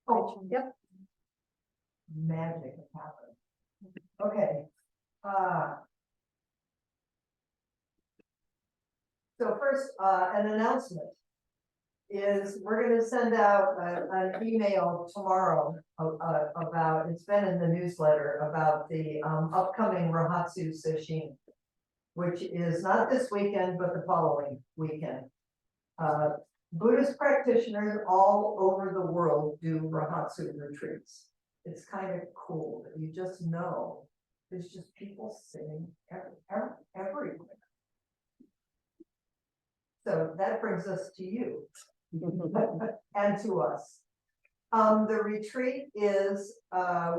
Oh, yep. Magic happened. Okay. So first, an announcement is we're going to send out an email tomorrow about, it's been in the newsletter, about the upcoming Rahatsu Sesshin, which is not this weekend, but the following weekend. Buddhist practitioners all over the world do Rahatsu retreats. It's kind of cool that you just know there's just people sitting everywhere. So that brings us to you and to us. The retreat is,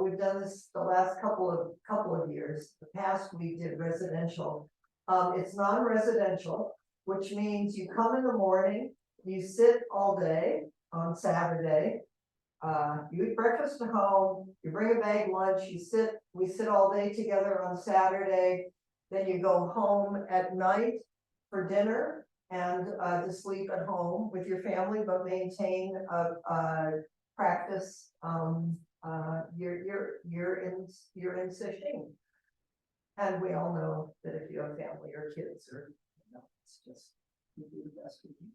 we've done this the last couple of years. The past we did residential. It's non-residential, which means you come in the morning, you sit all day on Saturday, you eat breakfast at home, you bring a bag lunch, we sit all day together on Saturday, then you go home at night for dinner and to sleep at home with your family, but maintain a practice. You're in Sesshin. And we all know that if you have family or kids, or it's just you do the best you can.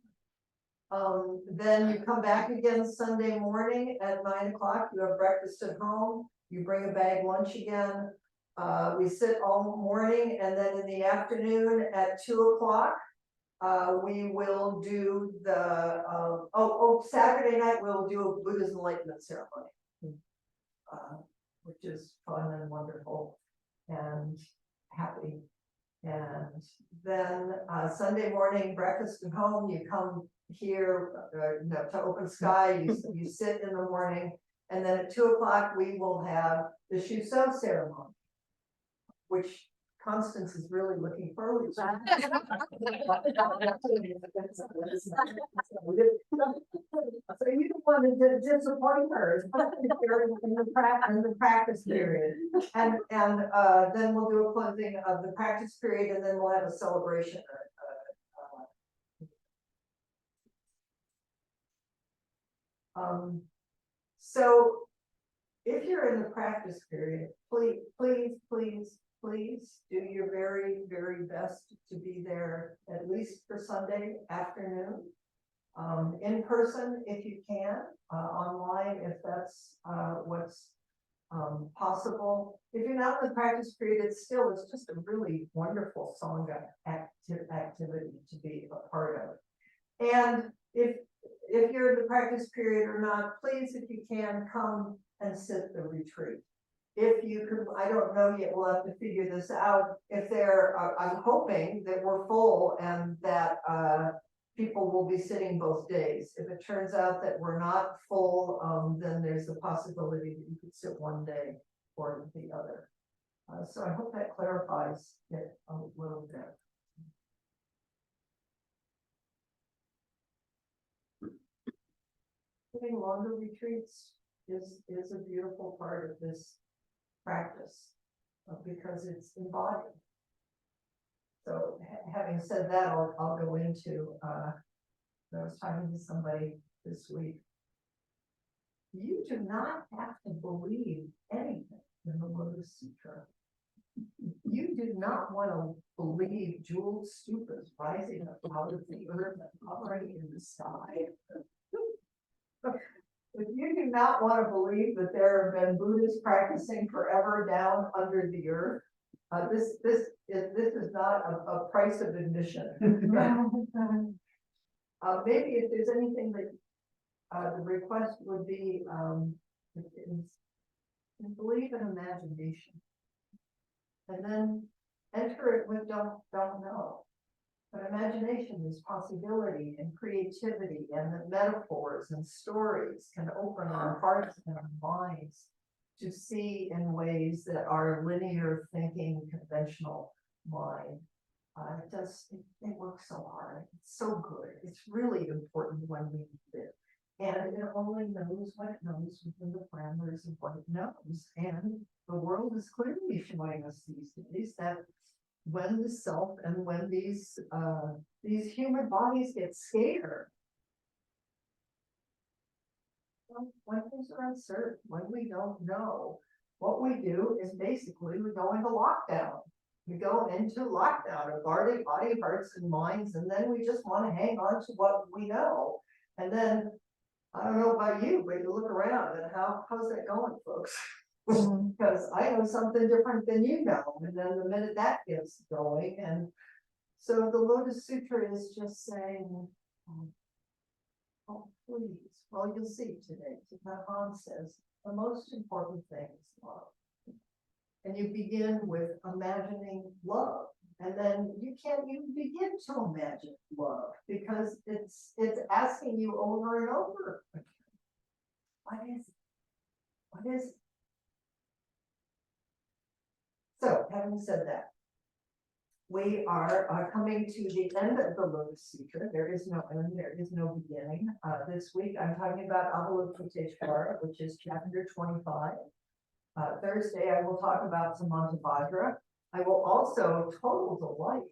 Then you come back again Sunday morning at 9 o'clock. You have breakfast at home. You bring a bag lunch again. We sit all morning, and then in the afternoon at 2 o'clock, we will do the Saturday night we'll do a Buddha's enlightenment ceremony, which is fun and wonderful and happy. And then Sunday morning breakfast at home. You come here to Open Sky. You sit in the morning, and then at 2 o'clock we will have the Shuso ceremony, which Constance is really looking forward to. So you don't want to disappoint her in the practice period. And then we'll do a closing of the practice period, and then we'll have a celebration. So if you're in the practice period, please do your very, very best to be there at least for Sunday afternoon. In person if you can, online if that's what's possible. If you're not in the practice period, it's just a really wonderful Sangha activity to be a part of. And if you're in the practice period or not, please, if you can, come and sit the retreat. If you could, I don't know yet, we'll have to figure this out. If I'm hoping that we're full and that people will be sitting both days. If it turns out that we're not full, then there's the possibility that you could sit one day or the other. So I hope that clarifies it a little bit. Doing longer retreats is a beautiful part of this practice because it's embodied. So having said that, I'll go into, I was talking to somebody this week. You do not have to believe anything in the Lotus Sutra. You do not want to believe jeweled stupas rising up out of the earth and hovering in the sky. If you do not want to believe that there have been Buddhists practicing forever down under the earth, this is not a price of admission. Maybe if there's anything that the request would be, believe in imagination, and then enter it with don't know. But imagination is possibility and creativity, and the metaphors and stories can open our hearts and our minds to see in ways that our linear thinking, conventional mind they work so hard. It's so good. It's really important when we need it. And it only knows what it knows within the parameters of what it knows. And the world is clearly showing us these days that when the self and when these human bodies get scared, when things are uncertain, when we don't know, what we do is basically we go into lockdown. We go into lockdown of body, hearts, and minds, and then we just want to hang on to what we know. And then, I don't know about you, but you look around and how's that going, folks? Because I know something different than you know, and then the minute that gets going, and so the Lotus Sutra is just saying, oh, please, well, you'll see today, Mahan says, the most important thing is love. And you begin with imagining love. And then you can't even begin to imagine love because it's asking you over and over again. What is it? What is it? So, having said that, we are coming to the end of the Lotus Sutra. There is no end, there is no beginning. This week I'm talking about Avalokiteshvara, which is chapter 25. Thursday I will talk about Samantabhadra. I will also, total delight.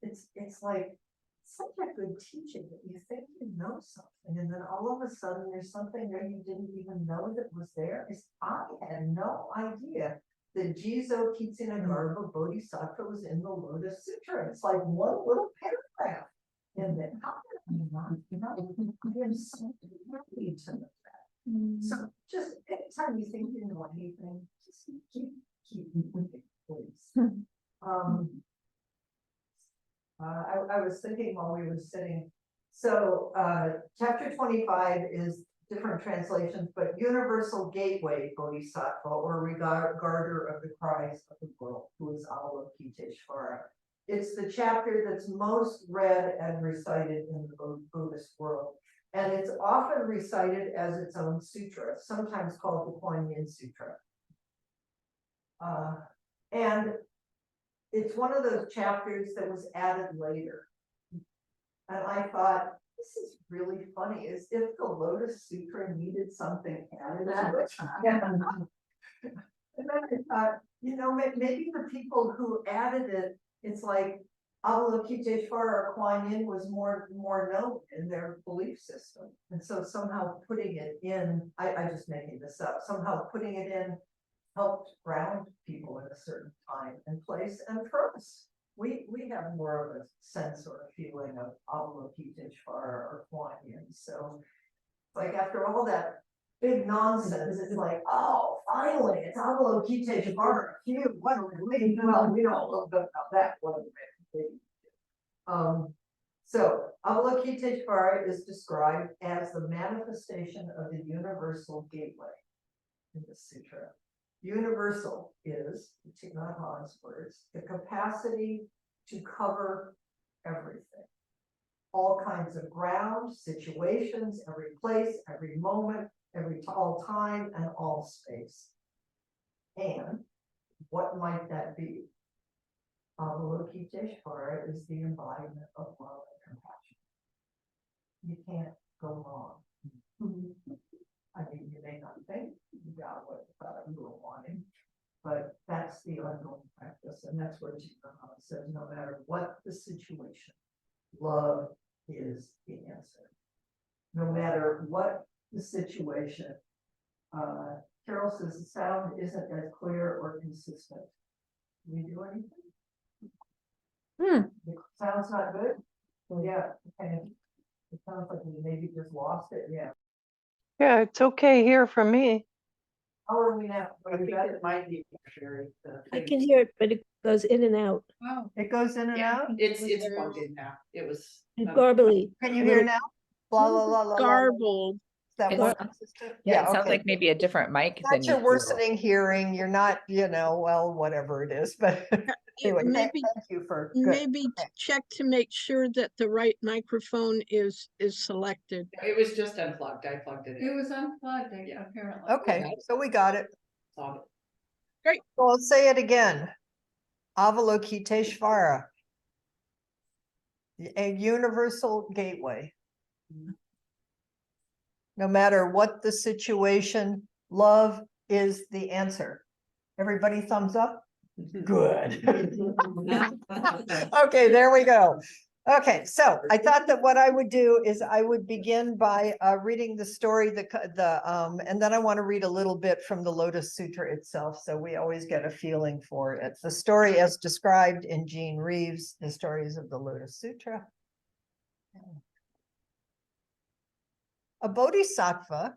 It's like such a good teaching that you think you know something, and then all of a sudden there's something there you didn't even know that was there. I had no idea that Jizo Kitsunagarbha Bodhisattva was in the Lotus Sutra. It's like one little paragraph in there. How did I not know? I am so happy to know that. So just anytime you think you know anything, just keep moving, please. I was thinking while we were sitting. So chapter 25 is different translations, but Universal Gateway Bodhisattva, or regarder of the cries of the world, who is Avalokiteshvara. It's the chapter that's most read and recited in the Buddhist world. And it's often recited as its own sutra, sometimes called the Kuan Yin Sutra. And it's one of those chapters that was added later. And I thought, this is really funny, as if the Lotus Sutra needed something added to it. And then I thought, you know, maybe the people who added it, it's like Avalokiteshvara or Kuan Yin was more known in their belief system. And so somehow putting it in, I'm just making this up, somehow putting it in helped ground people in a certain time and place. And for us, we have more of a sense or a feeling of Avalokiteshvara or Kuan Yin. So like after all that big nonsense, it's like, oh, finally, it's Avalokiteshvara. Phew, what a relief. Well, we know a little bit about that. So Avalokiteshvara is described as the manifestation of the universal gateway in the sutra. Universal is, to Thich Nhat Hanh's words, the capacity to cover everything. All kinds of ground, situations, every place, every moment, all time, and all space. And what might that be? Avalokiteshvara is the embodiment of love and compassion. You can't go wrong. I mean, you may not think you got what you were wanting, but that's the ongoing practice. And that's where Thich Nhat Hanh says, no matter what the situation, love is the answer. No matter what the situation. Carol says the sound isn't as clear or consistent. Can we do anything? The sound's not good? Yeah, okay. It sounds like we maybe just lost it, yeah. Yeah, it's okay here for me. How are we now? I think it might be Sherry. I can hear it, but it goes in and out. Wow. It goes in and out. It's plugged in now. It was. And garbly. Can you hear now? Blah, blah, blah, blah, blah. Garbled. That It's- one consistent? Yeah, it sounds okay. like maybe a different mic than Not your usual. worsening hearing, you're not, well, whatever it is, but anyway, Maybe, thank you for. good. maybe Okay. check to make sure that the right microphone is selected. It was just unplugged. I plugged it It in. was unplugged, Yeah. apparently. Okay, so we got it. Saw it. Well, let's say it again. Avalokiteshvara. A universal gateway. No matter what the situation, love is the answer. Everybody thumbs up? Good. Okay, there we go. Okay, so I thought that what I would do is I would begin by reading the story, and then I want to read a little bit from the Lotus Sutra itself, so we always get a feeling for it. The story as described in Jean Reeves' The Stories of the Lotus Sutra. A bodhisattva,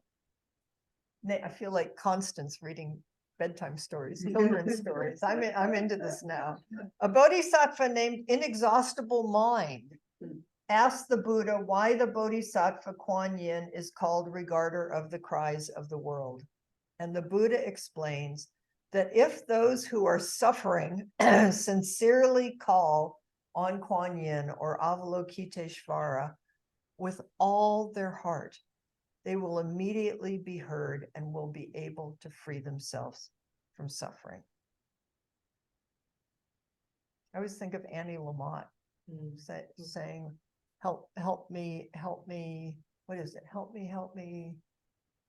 I feel like Constance reading bedtime stories, children's stories. I'm into this now. A bodhisattva named Inexhaustible Mind asked the Buddha why the bodhisattva Kuan Yin is called regarder of the cries of the world. And the Buddha explains that if those who are suffering sincerely call on Kuan Yin or Avalokiteshvara with all their heart, they will immediately be heard and will be able to free themselves from suffering. I always think of Annie Lamott saying, help me, what is it? Help me.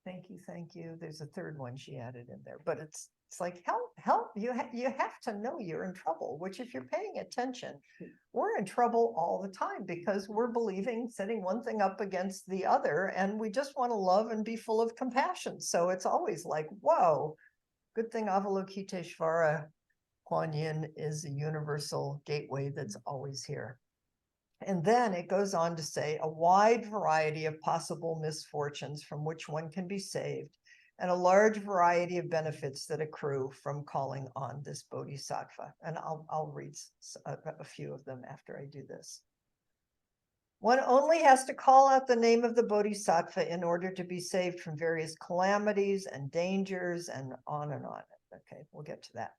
Thank you. There's a third one she added in there, but it's like, help, you have to know you're in trouble, which if you're paying attention, we're in trouble all the time because we're setting one thing up against the other, and we just want to love and be full of compassion. So it's always like, whoa, good thing Avalokiteshvara Kuan Yin is a universal gateway that's always here. And then it goes on to say a wide variety of possible misfortunes from which one can be saved, and a large variety of benefits that accrue from calling on this bodhisattva. And I'll read a few of them after I do this. One only has to call out the name of the bodhisattva in order to be saved from various calamities and dangers and on and on. Okay, we'll get to that.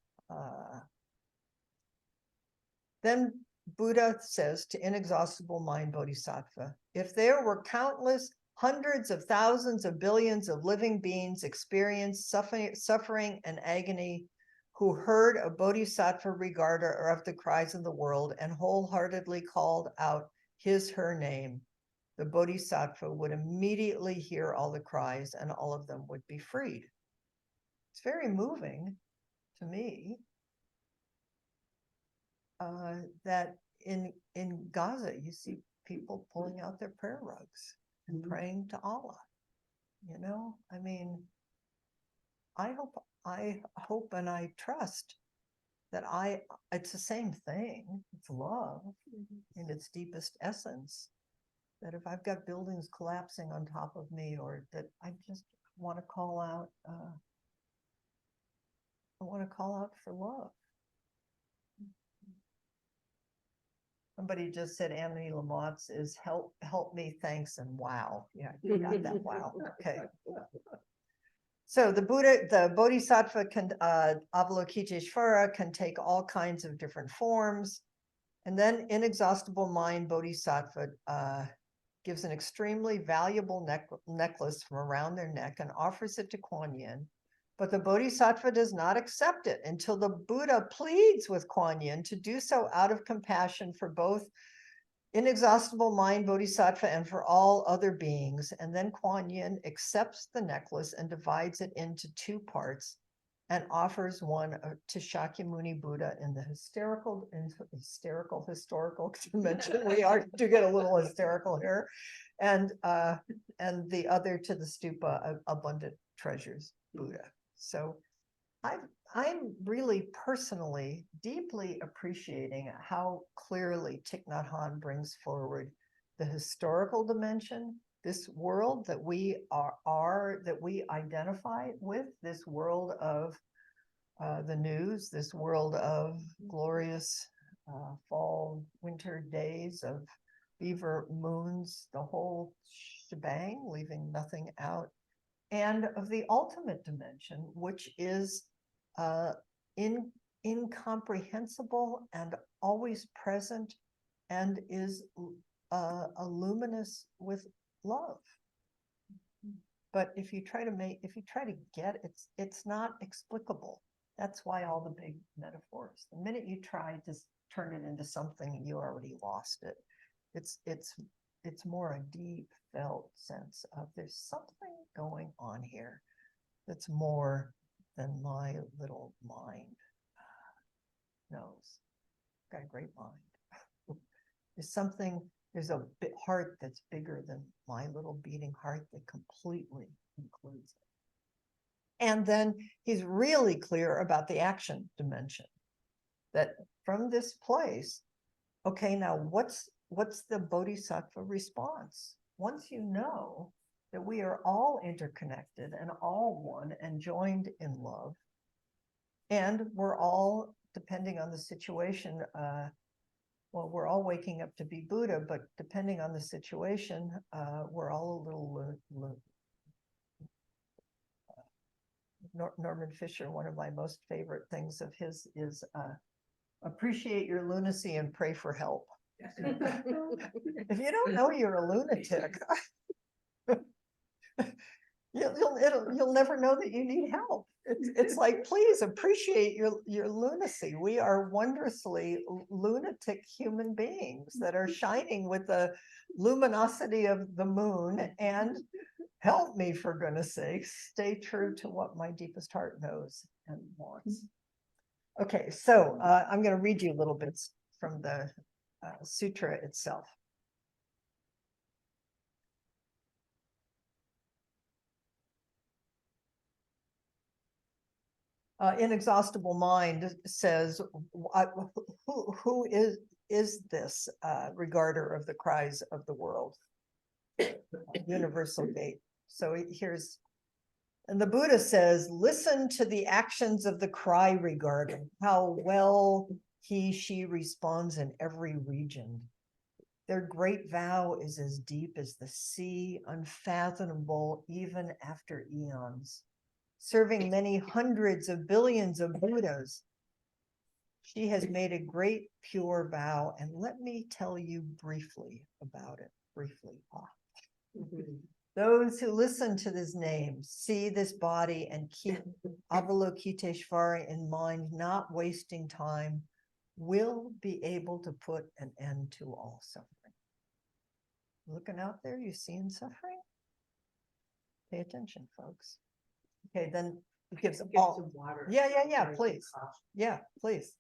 Then Buddha says to Inexhaustible Mind Bodhisattva, if there were countless hundreds of thousands of billions of living beings experience suffering and agony who heard a bodhisattva regarder of the cries of the world and wholeheartedly called out her name, the bodhisattva would immediately hear all the cries and all of them would be freed. It's very moving to me. That in Gaza, you see people pulling out their prayer rugs and praying to Allah. You know, I mean, I hope and I trust that it's the same thing. It's love in its deepest essence. That if I've got buildings collapsing on top of me, or that I just want to call out, for love. Somebody just said Annie Lamott's is help me, thanks, and wow. Yeah, you got that. Wow. Okay. So the Bodhisattva Avalokiteshvara can take all kinds of different forms. And then Inexhaustible Mind Bodhisattva gives an extremely valuable necklace from around their neck and offers it to Kuan Yin. But the Bodhisattva does not accept it until the Buddha pleads with Kuan Yin to do so out of compassion for both Inexhaustible Mind Bodhisattva and for all other beings. And then Kuan Yin accepts the necklace and divides it into two parts and offers one to Shakyamuni Buddha in the historical dimension. We do get a little hysterical here. And the other to the Stupa Abundant Treasures Buddha. So I'm really personally deeply appreciating how clearly Thich Nhat Hanh brings forward the historical dimension, this world that we that we identify with, this world of the news, this world of glorious fall, winter days, of beaver moons, the whole shebang, leaving nothing out, and of the ultimate dimension, which is incomprehensible and always present and is luminous with love. But if you try to get it, it's not explicable. That's why all the big metaphors. The minute you try to turn it into something, you already lost it. It's more a deep felt sense of there's something going on here that's more than my little mind knows. Got a great mind. There's a heart that's bigger than my little beating heart that completely includes it. And then he's really clear about the action dimension, that from this place, okay, now what's the bodhisattva response? Once you know that we are all interconnected and all one and joined in love, and we're all, depending on the situation, well, we're all waking up to be Buddha, but depending on the situation, we're all a little Norman Fisher, one of my most favorite things of his is appreciate your lunacy and pray for help. If you don't know you're a lunatic, you'll never know that you need help. It's like, please appreciate your lunacy. We are wondrously lunatic human beings that are shining with the luminosity of the moon, and help me, for goodness sake, stay true to what my deepest heart knows and wants. Okay, so I'm going to read you a little bit from the sutra itself. Inexhaustible Mind says, who is this regarder of the cries of the world? Universal gate. So here's, and the Buddha says, listen to the actions of the cry regarder, how well he, she responds in every region. Their great vow is as deep as the sea, unfathomable even after eons. Serving many hundreds of billions of Buddhas, she has made a great pure vow, and let me tell you briefly about it. Those who listen to this name, see this body, and keep Avalokiteshvara in mind, not wasting time, will be able to put an end to all suffering. Looking out there, you seeing suffering? Pay attention, folks. Okay, then it gives all. Water. Yeah, please. Yeah, please.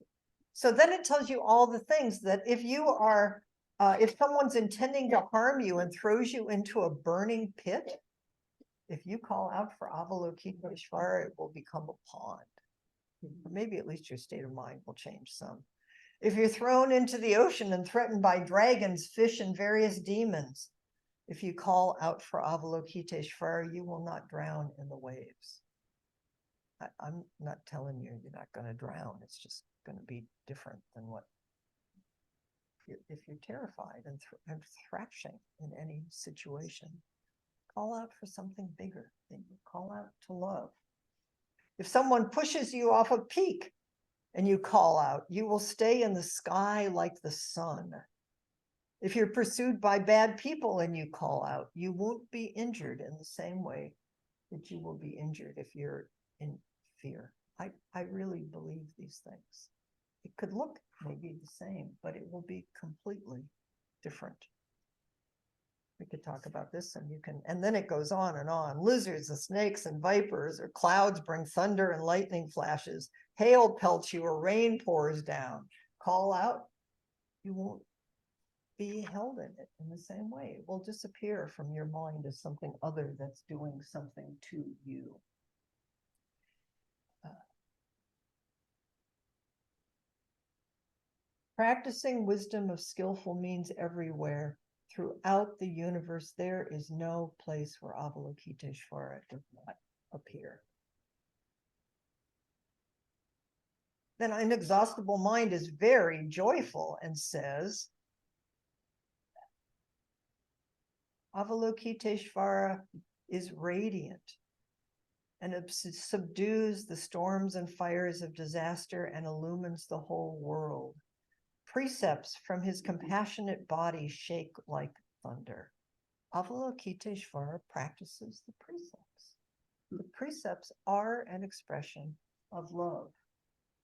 So then it tells you all the things that if you are, if someone's intending to harm you and throws you into a burning pit, if you call out for Avalokiteshvara, it will become a pond. Or maybe at least your state of mind will change some. If you're thrown into the ocean and threatened by dragons, fish, and various demons, if you call out for Avalokiteshvara, you will not drown in the waves. I'm not telling you you're not going to drown. It's just going to be different than what, if you're terrified and thrashing in any situation, call out for something bigger. Call out to love. If someone pushes you off a peak and you call out, you will stay in the sky like the sun. If you're pursued by bad people and you call out, you won't be injured in the same way that you will be injured if you're in fear. I really believe these things. It could look maybe the same, but it will be completely different. We could talk about this, and then it goes on and on. Lizards and snakes and vipers, or clouds bring thunder and lightning flashes. Hail pelts you, or rain pours down. Call out, you won't be held in it in the same way. It will disappear from your mind as something other that's doing something to you. Practicing wisdom of skillful means everywhere. Throughout the universe, there is no place where Avalokiteshvara does not appear. Then an inexhaustible mind is very joyful and says, Avalokiteshvara is radiant and it subdues the storms and fires of disaster and illumines the whole world. Precepts from his compassionate body shake like thunder. Avalokiteshvara practices the precepts. The precepts are an expression of love.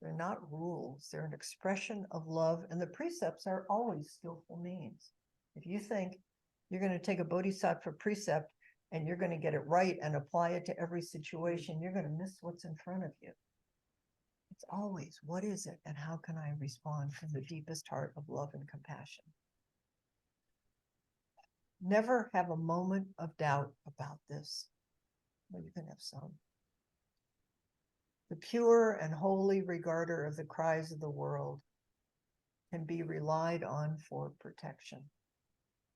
They're not rules, they're an expression of love, and the precepts are always skillful means. If you think you're going to take a bodhisattva precept and you're going to get it right and apply it to every situation, you're going to miss what's in front of you. It's always, what is it and how can I respond from the deepest heart of love and compassion? Never have a moment of doubt about this. Well, you can have some. The pure and holy regarder of the cries of the world can be relied on for protection.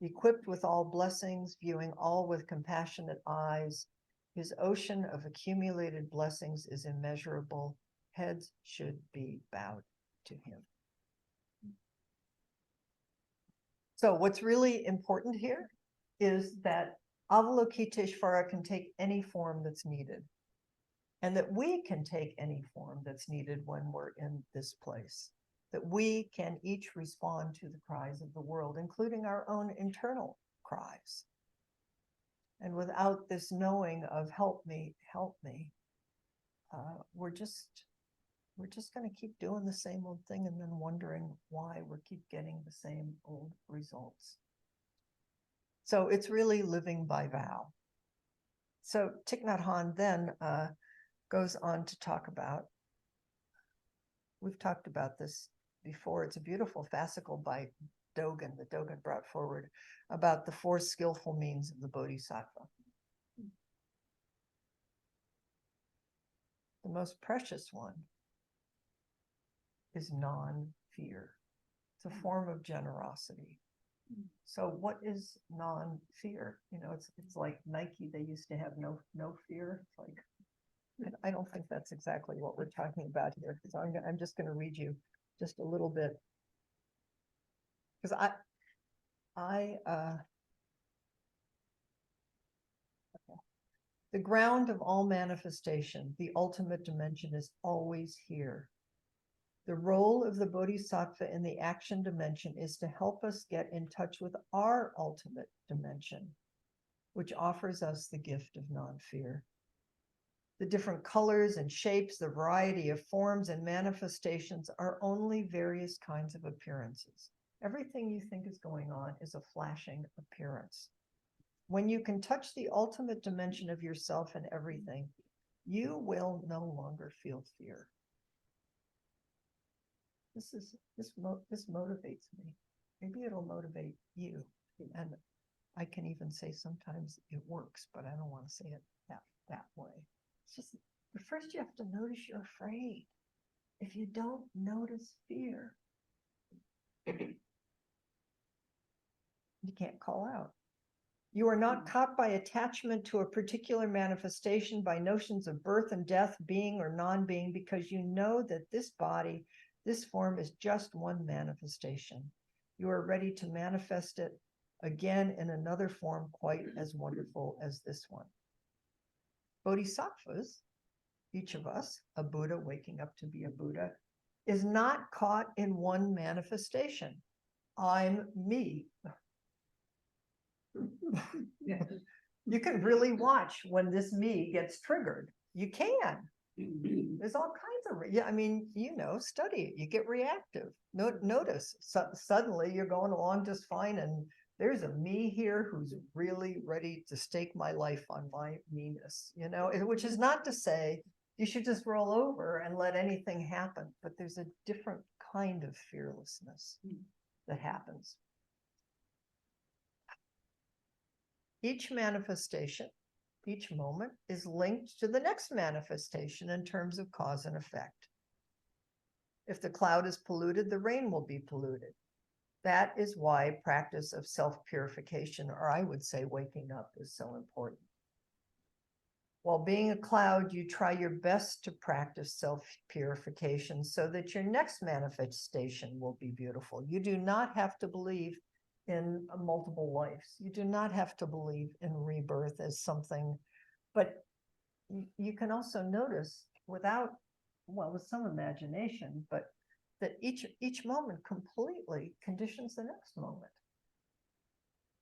Equipped with all blessings, viewing all with compassionate eyes, his ocean of accumulated blessings is immeasurable. Heads should be bowed to him. So what's really important here is that Avalokiteshvara can take any form that's needed, and that we can take any form that's needed when we're in this place, that we can each respond to the cries of the world, including our own internal cries. And without this knowing of help me, we're just going to keep doing the same old thing and then wondering why we keep getting the same old results. So it's really living by vow. So Thich Nhat Hanh then goes on to talk about, we've talked about this before, it's a beautiful fascicle by Dogen, that Dogen brought forward, about the 4 skillful means of the Bodhisattva. The most precious one is non-fear. It's a form of generosity. So what is non-fear? You know, it's like Nike, they used to have no fear. It's like, I don't think that's exactly what we're talking about here. So I'm just going to read you just a little bit. Because the ground of all manifestation, the ultimate dimension, is always here. The role of the Bodhisattva in the action dimension is to help us get in touch with our ultimate dimension, which offers us the gift of non-fear. The different colors and shapes, the variety of forms and manifestations are only various kinds of appearances. Everything you think is going on is a flashing appearance. When you can touch the ultimate dimension of yourself and everything, you will no longer feel fear. This motivates me. Maybe it'll motivate you. And I can even say sometimes it works, but I don't want to say it that way. It's just, but first you have to notice you're afraid. If you don't notice fear, you can't call out. You are not caught by attachment to a particular manifestation, by notions of birth and death, being or non-being, because you know that this body, this form, is just one manifestation. You are ready to manifest it again in another form quite as wonderful as this one. Bodhisattvas, each of us, a Buddha waking up to be a Buddha, is not caught in one manifestation. I'm me. You can really watch when this me gets triggered. You can. There's all kinds of, yeah, I mean, you know, study it. You get reactive. Notice, suddenly you're going along just fine, and there's a me here who's really ready to stake my life on my meanness, you know, which is not to say you should just roll over and let anything happen, but there's a different kind of fearlessness that happens. Each manifestation, each moment, is linked to the next manifestation in terms of cause and effect. If the cloud is polluted, the rain will be polluted. That is why practice of self-purification, or I would say waking up, is so important. While being a cloud, you try your best to practice self-purification so that your next manifestation will be beautiful. You do not have to believe in multiple lives. You do not have to believe in rebirth as something, but you can also notice with some imagination, but that each moment completely conditions the next moment.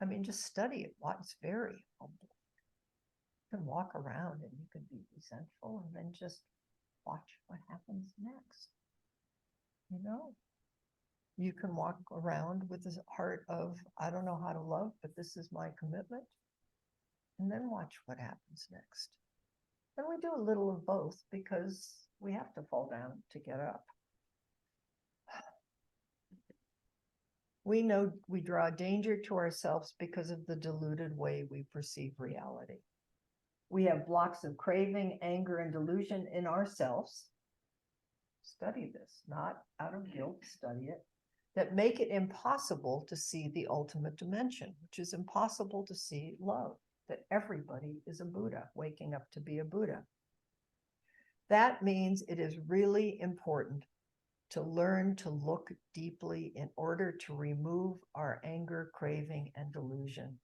I mean, just study it. It's very humble. You can walk around and you can be resentful and then just watch what happens next. You know? You can walk around with this heart of, I don't know how to love, but this is my commitment. And then watch what happens next. And we do a little of both because we have to fall down to get up. We know we draw danger to ourselves because of the diluted way we perceive reality. We have blocks of craving, anger, and delusion in ourselves. Study this, not out of guilt, study it, that make it impossible to see the ultimate dimension, which is impossible to see love, that everybody is a Buddha, waking up to be a Buddha. That means it is really important to learn to look deeply in order to remove our anger, craving, and delusion,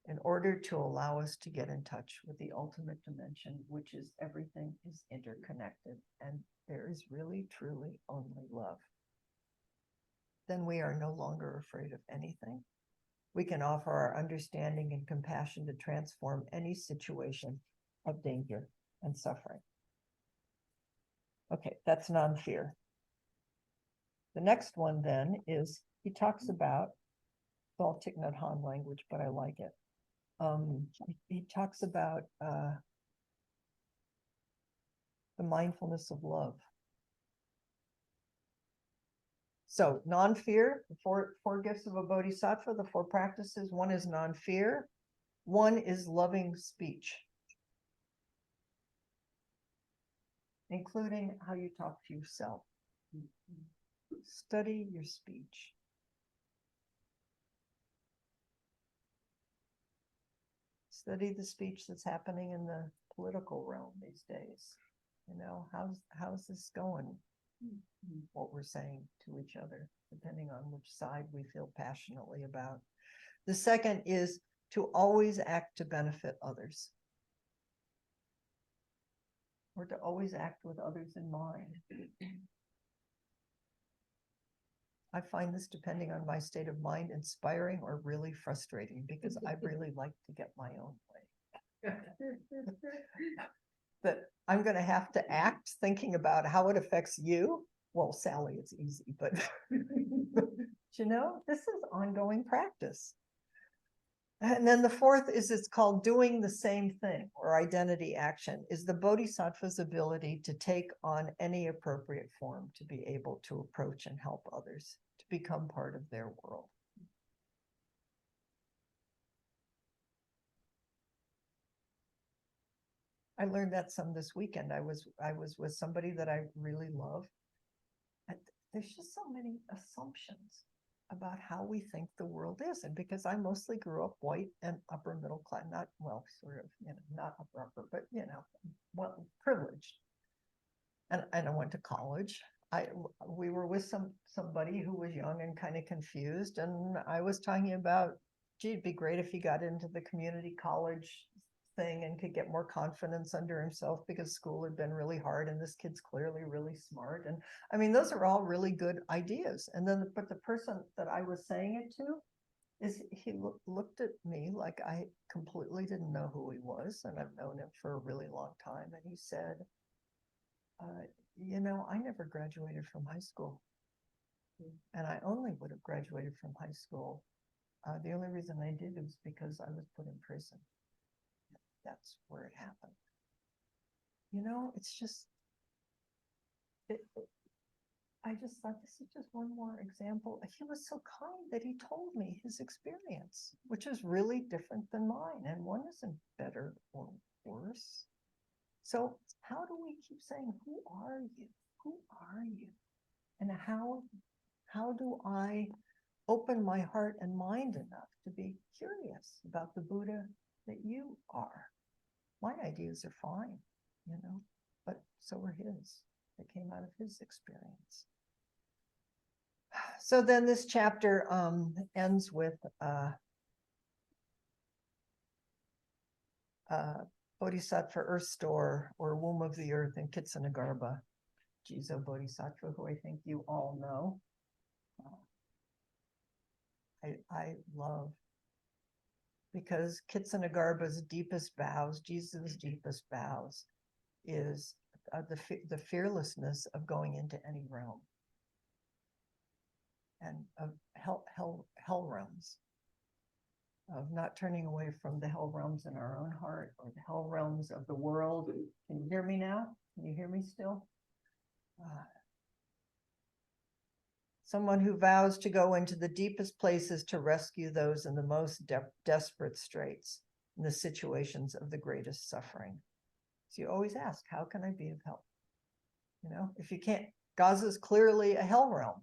in order to allow us to get in touch with the ultimate dimension, which is everything is interconnected, and there is really, truly only love. Then we are no longer afraid of anything. We can offer our understanding and compassion to transform any situation of danger and suffering. Okay, that's non-fear. The next one then is, he talks about, it's all Thich Nhat Hanh language, but I like it. He talks about the mindfulness of love. So non-fear, the four gifts of a bodhisattva, the four practices. One is non-fear. One is loving speech, including how you talk to yourself. Study your speech. Study the speech that's happening in the political realm these days. You know, how's this going? What we're saying to each other, depending on which side we feel passionately about. The second is to always act to benefit others, or to always act with others in mind. I find this, depending on my state of mind, inspiring or really frustrating, because I really like to get my own way. That I'm going to have to act thinking about how it affects you. Well, Sally, it's easy, but you know, this is ongoing practice. And then the fourth is, it's called doing the same thing, or identity action, is the bodhisattva's ability to take on any appropriate form to be able to approach and help others, to become part of their world. I learned that some this weekend. I was with somebody that I really love. And there's just so many assumptions about how we think the world is. And because I mostly grew up white and upper middle class, not, well, sort of, you know, not upper, but, you know, well, privileged. And I went to college. We were with somebody who was young and kind of confused. And I was talking about, gee, it'd be great if he got into the community college thing and could get more confidence under himself, because school had been really hard and this kid's clearly really smart. And I mean, those are all really good ideas. And then, but the person that I was saying it to, is he looked at me like I completely didn't know who he was, and I've known him for a really long time. And he said, you know, I never graduated from high school. And I only would have graduated from high school. The only reason I did was because I was put in prison. That's where it happened. You know, it's just, I just thought, this is just one more example. He was so kind that he told me his experience, which is really different than mine. And one isn't better or worse. So how do we keep saying, who are you? Who are you? And how do I open my heart and mind enough to be curious about the Buddha that you are? My ideas are fine, you know, but so are his. They came out of his experience. So then this chapter ends with Bodhisattva Earth Store, or Womb of the Earth in Kitsanagarbha, Jizo Bodhisattva, who I think you all know. I love, because Kitsanagarbha's deepest vows, Jesus' deepest vows, is the fearlessness of going into any realm, and of hell realms, of not turning away from the hell realms in our own heart, or the hell realms of the world. Can you hear me now? Can you hear me still? Someone who vows to go into the deepest places to rescue those in the most desperate straits, in the situations of the greatest suffering. So you always ask, how can I be of help? You know, if you can't, Gaza is clearly a hell realm.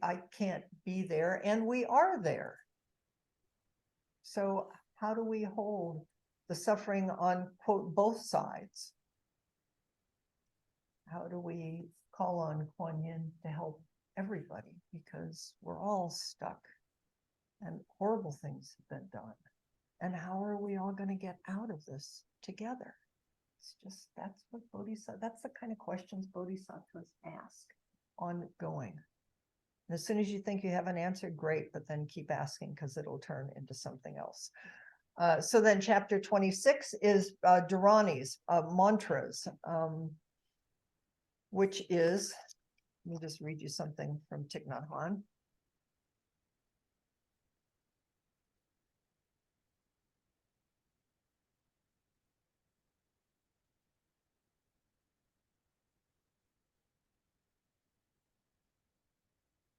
I can't be there, and we are there. So how do we hold the suffering on, quote, both sides? How do we call on Kuan Yin to help everybody? Because we're all stuck and horrible things have been done. And how are we all going to get out of this together? It's just, that's what that's the kind of questions bodhisattvas ask ongoing. And as soon as you think you have an answer, great, but then keep asking because it'll turn into something else. So then chapter 26 is Dharani's mantras, which is, let me just read you something from Thich Nhat Hanh.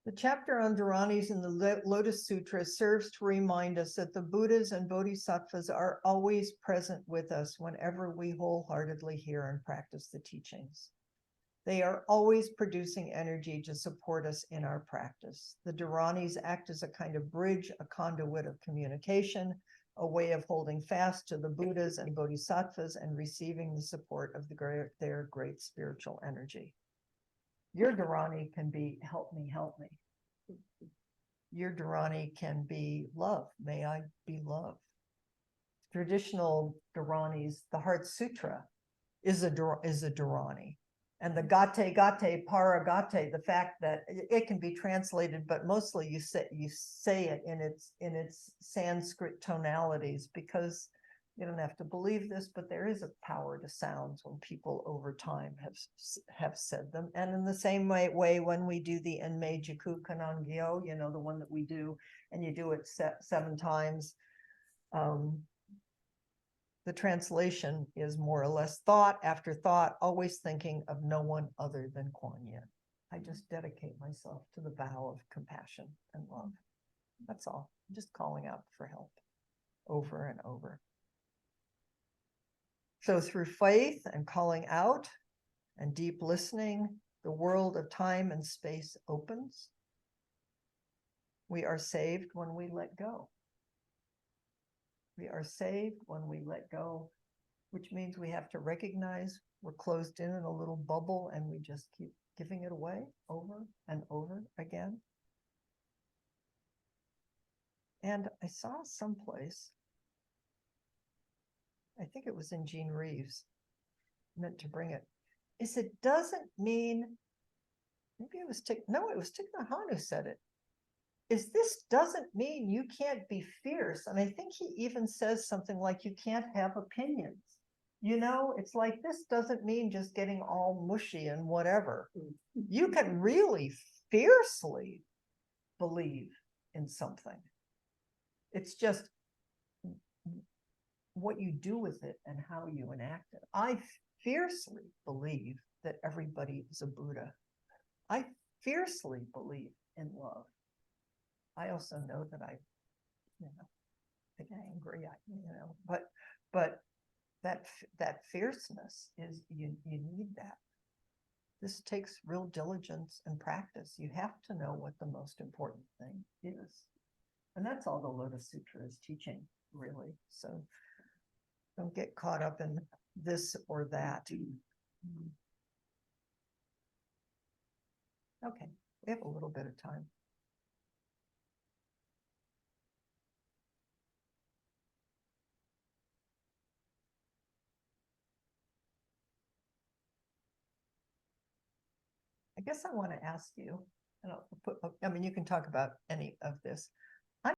The chapter on Dharanis in the Lotus Sutra serves to remind us that the Buddhas and Bodhisattvas are always present with us whenever we wholeheartedly hear and practice the teachings. They are always producing energy to support us in our practice. The Dharanis act as a kind of bridge, a conduit of communication, a way of holding fast to the Buddhas and Bodhisattvas and receiving the support of their great spiritual energy. Your Dharani can be, help me, help me. Your Dharani can be love. May I be love. Traditional Dharanis, the Heart Sutra is a Dharani. And the gate, paragate, the fact that it can be translated, but mostly you say it in its Sanskrit tonalities, because you don't have to believe this, but there is a power to sounds when people over time have said them. And in the same way when we do the Enmei Jiku Kanangyo, you know, the one that we do, and you do it 7 times, the translation is more or less thought after thought, always thinking of no one other than Kuan Yin. I just dedicate myself to the vow of compassion and love. That's all. I'm just calling out for help over and over. So through faith and calling out and deep listening, the world of time and space opens. We are saved when we let go. We are saved when we let go, which means we have to recognize we're closed in a little bubble and we just keep giving it away over and over again. And I saw someplace, I think it was in Jean Reeves, meant to bring it, is it doesn't mean, maybe it was Thich Nhat Hanh who said it, is this doesn't mean you can't be fierce. And I think he even says something like you can't have opinions. You know, it's like this doesn't mean just getting all mushy and whatever. You can really fiercely believe in something. It's just what you do with it and how you enact it. I fiercely believe that everybody is a Buddha. I fiercely believe in love. I also know that I, get angry, but that fierceness is, you need that. This takes real diligence and practice. You have to know what the most important thing is. And that's all the Lotus Sutra is teaching, really. So don't get caught up in this or that. Okay, we have a little bit of time. I guess I want to ask you, and I mean, you can talk about any of this,